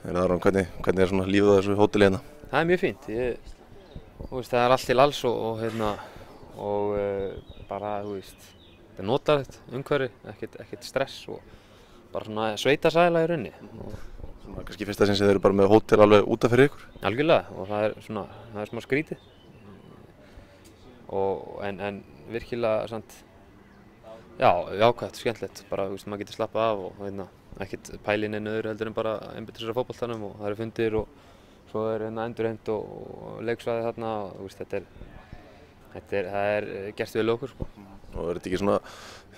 Aron, hvernig svona lífið á þessu hóteli hérna? Það mjög fínt. Það allt til alls og bara, þetta er notalegt umhverfi, ekkert stress og bara svona sveitasæla í rauninni. Svona kannski fyrsta sinn sem þeir eru bara með hótel alveg útaf fyrir ykkur? Algjörlega, og það er smá skrítið. En virkilega samt, jákvæmt, skemmtilegt, bara maður getur slappað af og ekkert pæli neinu öðru heldur en bara einbeita sér að fótboltanum og það eru fundir og svo er endurheimt og leiksvæði þarna og það er gert vel okkur sko. Og er þetta ekki svona,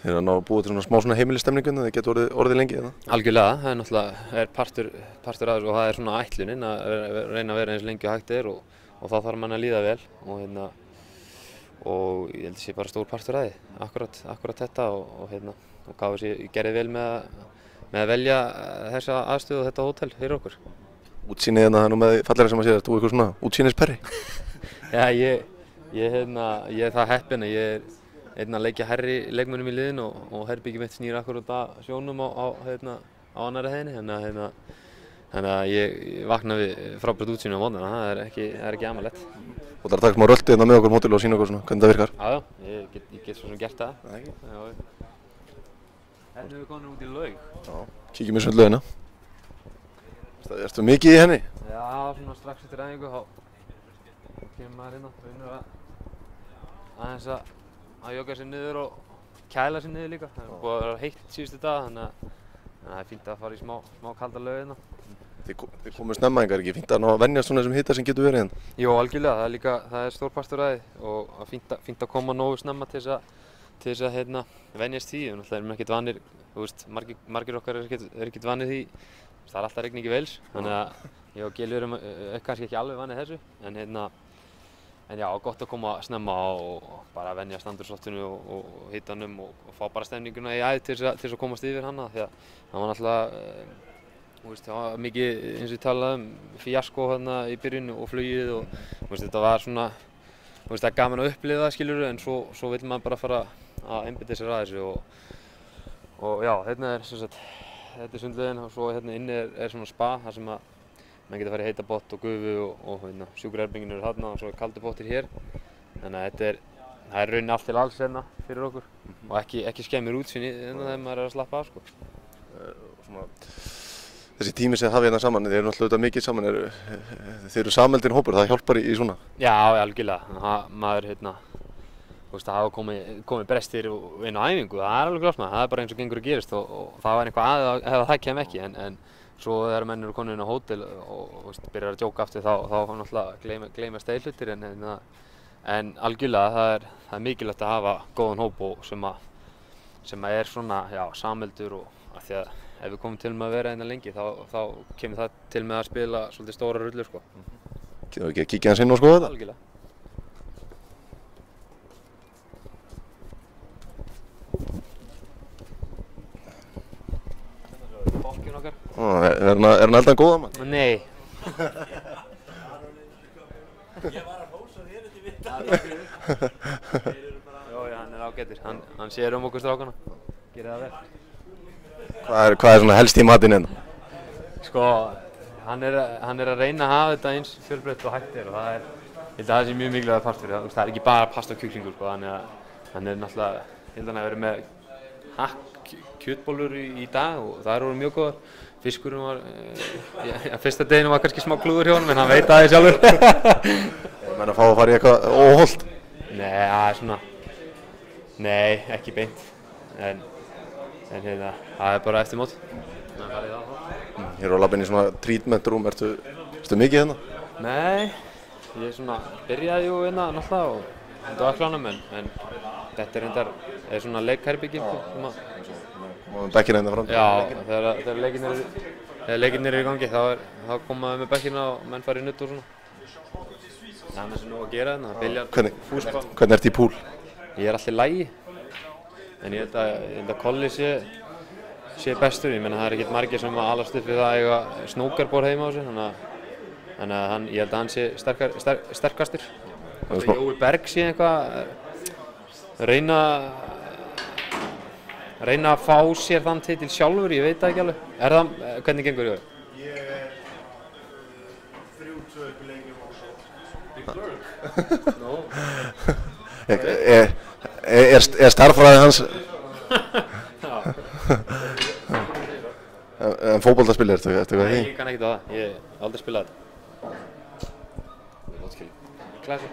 þeir að ná að búa til svona smá svona heimilistemningu en það getur orðið lengi hérna? Algjörlega, það er náttúrulega partur af þessu og það er svona ætlunin að reyna að vera eins lengi og hægt er og þá þarf mann að líða vel og ég held að sé bara stór partur af því, akkurat þetta og KFC gerði vel með að velja þessa aðstöðu og þetta hótel fyrir okkur. Útsýnið hérna, það er nú með fallegra sem að sé, þú eitthvað svona útsýnisperri? Já, ég er það heppinn að ég er einn að leikja hærri leikmönnum í liðinu og herbyggi mitt snýr akkurat að sjónum á annarri hæðinni, þannig að ég vakna við frábært útsýni á mótnana, það er ekki amalegt. Og það er að taka smá rölti hérna með okkur mótil og sína okkur svona, hvernig það virkar? Já, ég get svo sem gert það. Hérna erum við komin út í laug. Já, kíkjum í sundlaugina. Ertu mikið í henni? Já, svona strax eftir æfingu þá kemur maður hérna, reynir aðeins að jogga sér niður og kæla sér niður líka. Það er búið að vera heitt síðustu dag, þannig að það er fínt að fara í smá kalda laug hérna. Þið komið snemma engar, ekki fínt að ná að venjast svona þessum hita sem getur verið hérna? Jú, algjörlega, það er stór partur af því og fínt að koma nógu snemma til þess að venjast því. Náttúrulega erum við ekkert vanir, margir okkar er ekkert vanir því. Það er alltaf rigning í Wales, þannig að ég og Gylfi erum kannski ekki alveg vanir þessu. En já, gott að koma snemma og bara venjast andrúmsloftinu og hitanum og fá bara stemninguna í æð til þess að komast yfir hana. Því að það var náttúrulega það var mikið, eins og ég talaði fíaskó hérna í byrjun og flugið og þetta var svona, það er gaman að upplifa það skilurðu en svo vill maður bara fara að einbeita sér að þessu og já, hérna er sem sagt, þetta er sundlaugin og svo hérna inni er svona spa þar sem að maður getur farið í heita pott og gufu og sjúkraherbergin eru þarna og svo er kaldur pottir hér. Þannig að það er rauninni allt til alls hérna fyrir okkur og ekki skemmir útsýni þegar maður er að slappa af sko. Þessi tími sem þið hafið hérna saman, þið eru náttúrulega mikið saman, þið eru sameldinn hópur, það hjálpar í svona? Já, algjörlega. Maður, það hafa komið brestir inn á æfingu, það er alveg klart maður, það er bara eins og gengur að gerist og það var einhvað ef það kem ekki, en svo þegar menn eru komin inn á hótel og byrjar að djóka aftur þá náttúrulega gleymast þeir hlutir en algjörlega það er mikilvægt að hafa góðan hóp og sem er svona, já, sameldur og af því að ef við komum til með að vera hérna lengi þá kemur það til með að spila svolítið stóra rullur sko. Getur við ekki að kíkja hans inn og skoða þetta? Algjörlega. Fokkinn okkar. Er hann eldan góða mann? Nei. Ég var að hósa þér þetta í vitt. Já, hann er ágætur. Hann sér okkur strákana. Gerir það vel. Hvað er svona helst í matinn hérna? Sko, hann er að reyna að hafa þetta eins fjölbreytt og hægt er og ég held að það sé mjög mikilvægur partur. Það er ekki bara pasta og kjúklingur sko, þannig að hann er náttúrulega, ég held að hann hafi verið með kjötbollur í dag og það eru mjög góðar. Fiskurinn var, fyrsta deginu var kannski smá klúður hjá honum en hann veit að það sjálfur. Menn að fá að fara í eitthvað óhollt? Nei, það er svona, nei, ekki beint. En það er bara eftir mót. Hér á labbinni svona treatment room, ertu mikið hérna? Nei, ég byrjaði jú hérna náttúrulega og þetta var klánum en þetta er svona leikherbergi. Bekkina hérna fram? Já, þegar leikirnir eru í gangi þá koma við með bekkina og menn fara í nudd og svona. Það er með sem nú að gera hérna, biljard, fúsball. Hvernig ertu í púl? Ég er alltaf í lagi. En ég held að Kolli sé bestur, ég meina það er ekkert margir sem alast upp við það að eiga snookerborð heima á sig, þannig að ég held að hann sé sterkastur. Jói Berg sé eitthvað reyna að fá sér þann titil sjálfur, ég veit það ekki alveg. Hvernig gengur Jói? No. Er starffræði hans en fótboltaspilari ertu eitthvað því? Ég kann ekkert á það, ég hef aldrei spilað þetta. Klasi.